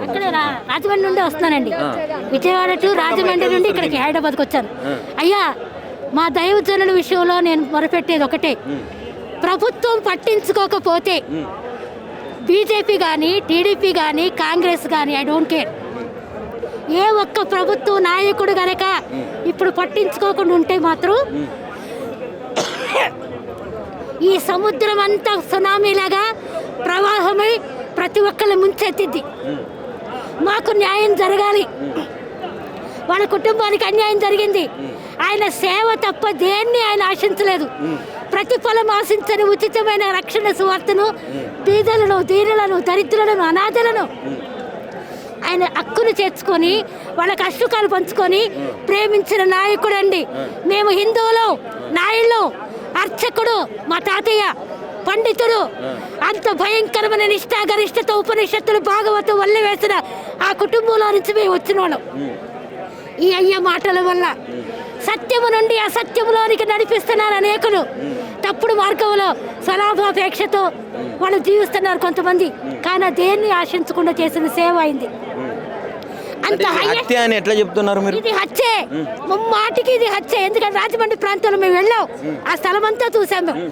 అక్కడ రాజమండ్రి నుండి వస్తున్నానండి. విజయవాడ టు రాజమండ్రి నుండి ఇక్కడికి హైదరాబాద్కి వచ్చాను. అయ్యా, మా దైవజనుల విషయంలో నేను మొరపెట్టేది ఒకటే, ప్రభుత్వం పట్టించుకోకపోతే బీజేపీ కానీ టీడీపీ కానీ కాంగ్రెస్ కానీ ఐ డోంట్ కేర్, ఏ ఒక్క ప్రభుత్వ నాయకుడు గనక ఇప్పుడు పట్టించుకోకుండా ఉంటే మాత్రం ఈ సముద్రం అంతా సునామీలాగా ప్రవాహమై ప్రతి ఒక్కరిని ముంచెత్తిద్ది. మాకు న్యాయం జరగాలి. వాళ్ళ కుటుంబానికి అన్యాయం జరిగింది. ఆయన సేవ తప్ప దేన్ని ఆయన ఆశించలేదు. ప్రతిఫలం ఆశించని ఉచితమైన రక్షణ సువార్తను బీదలను, దీనులను, దరిద్రులను, అనాథలను ఆయన హక్కును చేర్చుకొని వాళ్ళ కష్టకాలు పంచుకొని ప్రేమించిన నాయకుడు అండి. మేము హిందువులు, నాయుళ్ళు, అర్చకుడు మా తాతయ్య పండితుడు, అంత భయంకరమైన నిష్ఠాగరిష్టతో ఉపనిషత్తులు భాగవతం వల్ల వేసిన ఆ కుటుంబంలో నుంచి మేము వచ్చిన వాళ్ళం. ఈ అయ్య మాటల వల్ల సత్యము నుండి అసత్యములోనికి నడిపిస్తున్నారు అనేకులు. తప్పుడు మార్గంలో స్వలాభాపేక్షతో వాళ్ళు జీవిస్తున్నారు కొంతమంది. కానీ దేన్ని ఆశించకుండా చేసిన సేవ అయింది. అంత హత్య అని ఎట్లా చెప్తున్నారు మీరు? ఇది హత్యే, మాటికి ఇది హత్యే. ఎందుకంటే రాజమండ్రి ప్రాంతంలో మేము వెళ్ళాం, ఆ స్థలం అంతా చూసాం. మేము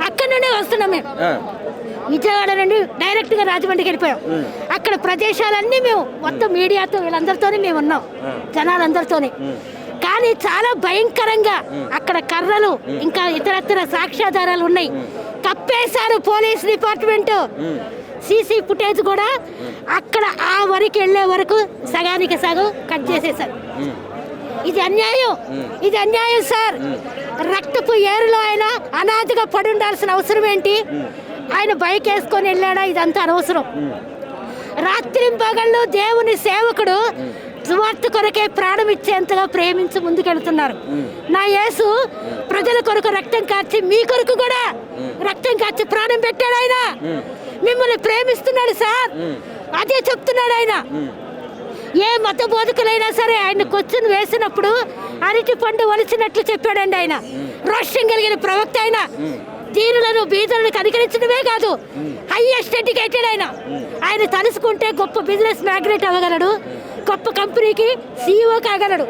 అక్కడ నుండి వస్తున్నాం. మేము విజయవాడ నుండి డైరెక్ట్ గా రాజమండ్రికి వెళ్ళిపోయాం. అక్కడ ప్రదేశాలన్నీ మేము మొత్తం మీడియాతో వీళ్ళందరితోనే మేము ఉన్నాం, జనాలందరితోనే. కానీ చాలా భయంకరంగా అక్కడ కర్రలు ఇంకా ఇతరత్ర సాక్ష్యాధారాలు ఉన్నాయి. కప్పేశారు పోలీస్ డిపార్ట్మెంట్. సీసీ ఫుటేజ్ కూడా అక్కడ ఆ వరకు వెళ్ళే వరకు సగానికి సగం కట్ చేసేసారు. ఇది అన్యాయం, ఇది అన్యాయం సార్. రక్తపు ఏరులో ఆయన అనాథగా పడి ఉండాల్సిన అవసరం ఏంటి? ఆయన బైక్ వేసుకొని వెళ్ళాడా? ఇదంతా అనవసరం. రాత్రింపగళ్ళు దేవుని సేవకుడు సువార్త కొరకే ప్రాణం ఇచ్చేంతగా ప్రేమించి ముందుకెళ్తున్నారు. నా యేసు ప్రజల కొరకు రక్తం కార్చి మీ కొరకు కూడా రక్తం కార్చి ప్రాణం పెట్టాడు. ఆయన మిమ్మల్ని ప్రేమిస్తున్నాడు సార్, అదే చెప్తున్నాడు ఆయన. ఏ మత బోధకులైనా సరే ఆయన క్వశ్చన్ వేసినప్పుడు అరటి పండు వలిచినట్లు చెప్పాడండి ఆయన. రోషం కలిగిన ప్రవక్త ఆయన. దీనులను బీదలను కనికరించడమే కాదు, హైయెస్ట్ ఎడ్యుకేటెడ్ ఆయన. ఆయన తలుసుకుంటే గొప్ప బిజినెస్ మ్యాగ్నెట్ అవ్వగలడు, గొప్ప కంపెనీకి CEO కాగలడు.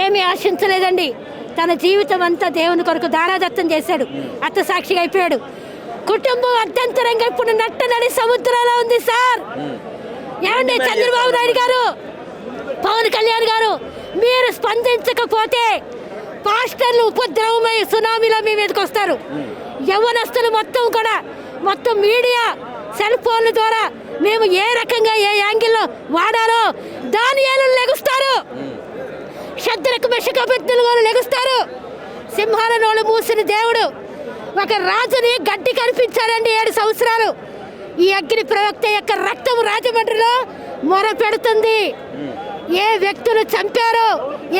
ఏమీ ఆశించలేదండి. తన జీవితం అంతా దేవుని కొరకు దారాదత్తం చేశాడు. అత్త సాక్షిగా అయిపోయాడు. కుటుంబం అర్ధంతరంగా ఇప్పుడు నట్టనడి సముద్రంలో ఉంది సార్. ఏమండి చంద్రబాబు నాయుడు గారు, పవన్ కళ్యాణ్ గారు, మీరు స్పందించకపోతే పాస్టర్లు ఉపద్రవమై సునామీలో మీ మీదకి వస్తారు. యవ్వనస్తులు మొత్తం మీడియా సెల్ ఫోన్ల ద్వారా మేము ఏ రకంగా ఏ యాంగిల్లో వాడాలో దానియేలు లెగుస్తారు, శద్రకు మెషకబెత్తులు వాళ్ళు లెగుస్తారు. సింహాల నోళ్ళు మూసిన దేవుడు ఒక రాజుని గడ్డి కనిపించాడండి 7 సంవత్సరాలు. ఈ అగ్ని ప్రవక్త యొక్క రక్తం రాజమండ్రిలో మొర పెడుతుంది. ఏ వ్యక్తులు చంపారో,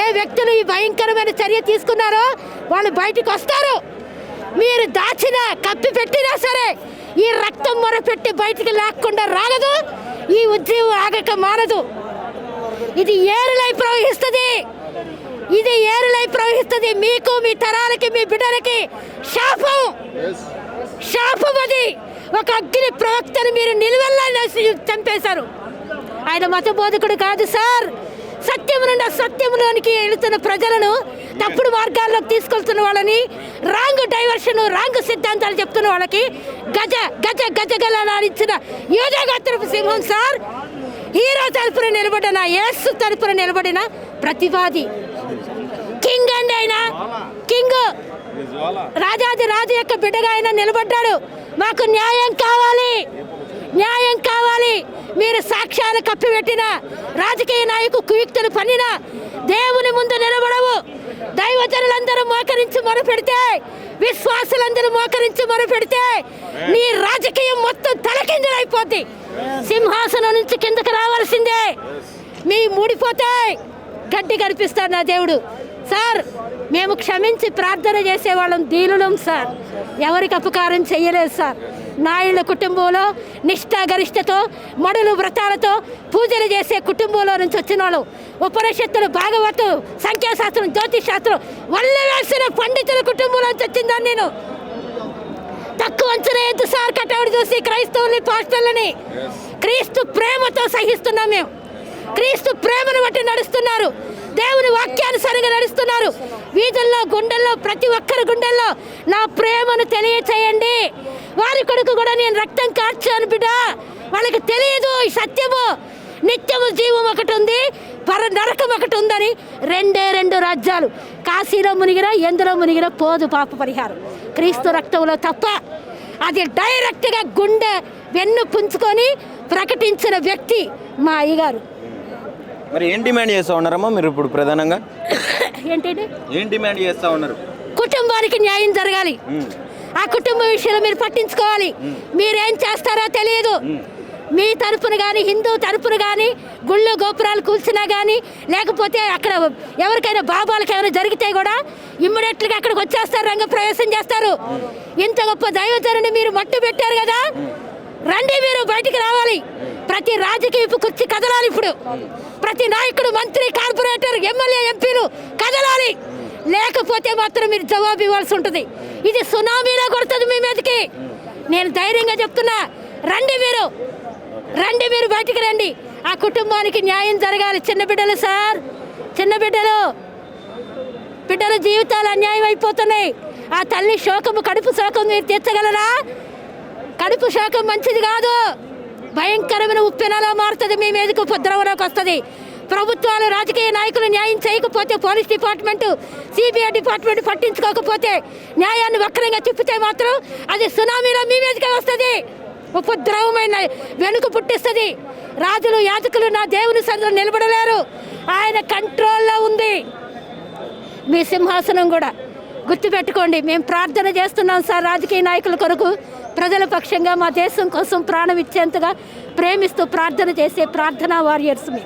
ఏ వ్యక్తులు ఈ భయంకరమైన చర్య తీసుకున్నారో వాళ్ళు బయటికి వస్తారు. మీరు దాచిన కప్పి పెట్టినా సరే ఈ రక్తం మొరపెట్టి బయటికి లేకుండా రాగదు. ఈ ఉద్యమం ఆగక మానదు. ఇది ఏరులై ప్రవహిస్తుంది. ఇది ఏరులై ప్రవహిస్తుంది. మీకు, మీ తరాలకి, మీ బిడ్డలకి శాపం, శాపం. అది ఒక అగ్ని ప్రవక్తను మీరు నిలువెల్లా చంపేశారు. ఆయన మత బోధకుడు కాదు సార్. సత్యము నుండి అసత్యములోనికి వెళుతున్న ప్రజలను తప్పుడు మార్గాల్లోకి తీసుకెళ్తున్న వాళ్ళని, రాంగ్ డైవర్షన్, రాంగ్ సిద్ధాంతాలు చెప్తున్న వాళ్ళకి గజ గజ గజగలనిచ్చిన యోధగాత్రపు సింహం సార్. హీరో తరపున నిలబడిన, యేసు తరపున నిలబడిన ప్రతివాది కింగ్ అండి. ఆయన కింగ్, రాజాది రాజు యొక్క బిడ్డగా ఆయన నిలబడ్డాడు. మాకు న్యాయం కావాలి, న్యాయం కావాలి. మీరు సాక్ష్యాలు కప్పిపెట్టిన రాజకీయ నాయకు కుయుక్తులు పన్నిన దేవుని ముందు నిలబడవు. దైవజనులందరూ మోకరించి మొరపెడితే, విశ్వాసులందరూ మోకరించి మొరపెడితే నీ రాజకీయం మొత్తం తలకిందులైపోద్ది. సింహాసనం నుంచి కిందకి రావాల్సిందే. మీ మూడిపోతాయి. గడ్డి కనిపిస్తాడు నా దేవుడు సార్. మేము క్షమించి ప్రార్థన చేసేవాళ్ళం, దీనులం సార్. ఎవరికి అపకారం చెయ్యలేదు సార్. నాయుళ్ళ కుటుంబంలో నిష్ఠాగరిష్టతో, మడులు వ్రతాలతో పూజలు చేసే కుటుంబంలో నుంచి వచ్చిన వాళ్ళు, ఉపనిషత్తులు, భాగవతం, సంఖ్యాశాస్త్రం, జ్యోతిష్ శాస్త్రం వల్ల వేసిన పండితుల కుటుంబంలో నుంచి వచ్చిందని నేను తక్కువ అంచనా ఎంత సార్ కట్టవుడు చూసి క్రైస్తవుల్ని పాస్టర్లని క్రీస్తు ప్రేమతో సహిస్తున్నాం మేము. క్రీస్తు ప్రేమను బట్టి నడుస్తున్నారు, దేవుని వాక్యానుసారంగా నడుస్తున్నారు. వీధుల్లో గుండెల్లో ప్రతి ఒక్కరి గుండెల్లో నా ప్రేమను తెలియచేయండి. వారి కొడుకు కూడా నేను రక్తం కార్చాను బిడ్డ, వాళ్ళకి తెలియదు ఈ సత్యము. నిత్యము జీవం ఒకటి ఉంది, నరకం ఒకటి ఉందని. రెండు రాజ్యాలు, కాశీలో మునిగినా ఎందులో మునిగినా పోదు పాప పరిహారం క్రీస్తు రక్తంలో తప్ప. అది డైరెక్ట్గా గుండె వెన్ను పుంజుకొని ప్రకటించిన వ్యక్తి మా అయ్యగారు. మరి ఏం డిమాండ్ చేస్తూ ఉన్నారమ్మా మీరు ఇప్పుడు ప్రధానంగా? ఏంటంటే ఏం డిమాండ్ చేస్తూ ఉన్నారు? కుటుంబానికి న్యాయం జరగాలి. ఆ కుటుంబ విషయంలో మీరు పట్టించుకోవాలి. మీరేం చేస్తారో తెలియదు. మీ తరపున కానీ హిందూ తరపున కానీ గుళ్ళు గోపురాలు కూల్చినా కానీ, లేకపోతే అక్కడ ఎవరికైనా బాబాలకు ఏమైనా జరిగితే కూడా ఇమ్మీడియట్గా అక్కడికి వచ్చేస్తారు, రంగప్రవేశం చేస్తారు. ఇంత గొప్ప దైవజనుని మీరు మట్టు పెట్టారు కదా, రండి మీరు బయటికి రావాలి. ప్రతి రాజకీయపు కుర్చీ కదలాలి. ఇప్పుడు ప్రతి నాయకుడు, మంత్రి, కార్పొరేటర్, ఎమ్మెల్యే, ఎంపీలు కదలాలి. లేకపోతే మాత్రం మీరు జవాబు ఇవ్వాల్సి ఉంటుంది. ఇది సునామీలో కొడుతుంది మీ మీదకి. నేను ధైర్యంగా చెప్తున్నా, రండి మీరు బయటికి రండి. ఆ కుటుంబానికి న్యాయం జరగాలి. చిన్న బిడ్డలు సార్, చిన్న బిడ్డల జీవితాలు అన్యాయం అయిపోతున్నాయి. ఆ తల్లి శోకము, కడుపు శోకం మీరు తీర్చగలరా? కడుపు శోకం మంచిది కాదు, భయంకరమైన ఉప్పెనలా మారుతుంది. మీ మీదకు ఉపద్రవంలోకి వస్తుంది. ప్రభుత్వాలు, రాజకీయ నాయకులు న్యాయం చేయకపోతే, పోలీస్ డిపార్ట్మెంటు, సిబిఐ డిపార్ట్మెంట్ పట్టించుకోకపోతే, న్యాయాన్ని వక్రంగా తిప్పితే మాత్రం అది సునామీలో మీ మీదకే వస్తుంది. ఉపద్రవమైన వెనుక పుట్టిస్తుంది. రాజులు, యాజకులు నా దేవుని సన్నిధిలో నిలబడలేరు. ఆయన కంట్రోల్లో ఉంది మీ సింహాసనం కూడా. గుర్తుపెట్టుకోండి, మేము ప్రార్థన చేస్తున్నాం సార్ రాజకీయ నాయకుల కొరకు. ప్రజల పక్షంగా మా దేశం కోసం ప్రాణం ఇచ్చేంతగా ప్రేమిస్తూ ప్రార్థన చేసే ప్రార్థనా వారియర్స్ మీ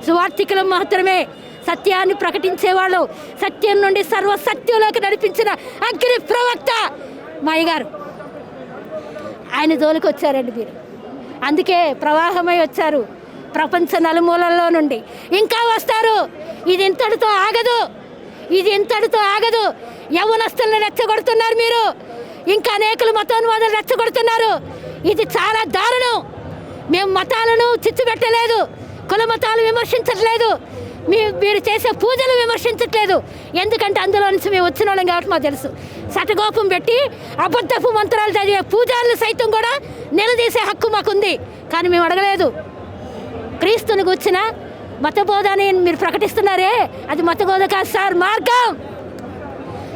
సువార్థికులం మాత్రమే. సత్యాన్ని ప్రకటించేవాళ్ళు, సత్యం నుండి సర్వసత్యంలోకి నడిపించిన అగ్ని ప్రవక్త మా అయ్యగారు. ఆయన జోలికి వచ్చారండి మీరు, అందుకే ప్రవాహమై వచ్చారు ప్రపంచ నలుమూలల్లో నుండి. ఇంకా వస్తారు. ఇది ఇంతటితో ఆగదు. యవ్వనస్తులను రెచ్చగొడుతున్నారు మీరు, ఇంకా అనేకులు మతోన్మాదాలు రెచ్చగొడుతున్నారు. ఇది చాలా దారుణం. మేము మతాలను చిచ్చు పెట్టలేదు, కుల మతాలు విమర్శించట్లేదు, మీరు చేసే పూజలు విమర్శించట్లేదు. ఎందుకంటే అందులో నుంచి మేము వచ్చిన వాళ్ళం కాబట్టి మాకు తెలుసు. శటగోపం పెట్టి అబద్ధపు మంత్రాలు చదివే పూజారులు సైతం కూడా నిలదీసే హక్కు మాకుంది. కానీ మేము అడగలేదు. క్రీస్తుని కూర్చిన మతబోధ అని మీరు ప్రకటిస్తున్నారే, అది మతబోధ కాదు సార్, మార్గం.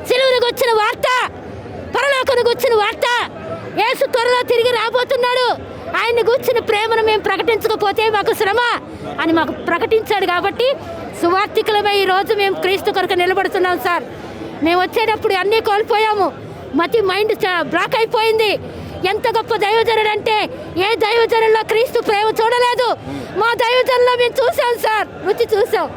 సిలువను కూర్చిన వార్త, పరలోకను కూర్చిన వార్త. యేసు త్వరలో తిరిగి రాబోతున్నాడు, ఆయన్ని కూర్చిన ప్రేమను మేము ప్రకటించకపోతే మాకు శ్రమ అని మాకు ప్రకటించాడు. కాబట్టి సువార్థికులమై ఈరోజు మేము క్రీస్తు కొరకు నిలబడుతున్నాం సార్. మేము వచ్చేటప్పుడు అన్నీ కోల్పోయాము, మైండ్ బ్లాక్ అయిపోయింది. ఎంత గొప్ప దైవజనుడు అంటే, ఏ దైవజనుల్లో క్రీస్తు ప్రేమ చూడలేదు. మా దైవజనుల్లో మేము చూసాం సార్, రుచి చూసాం.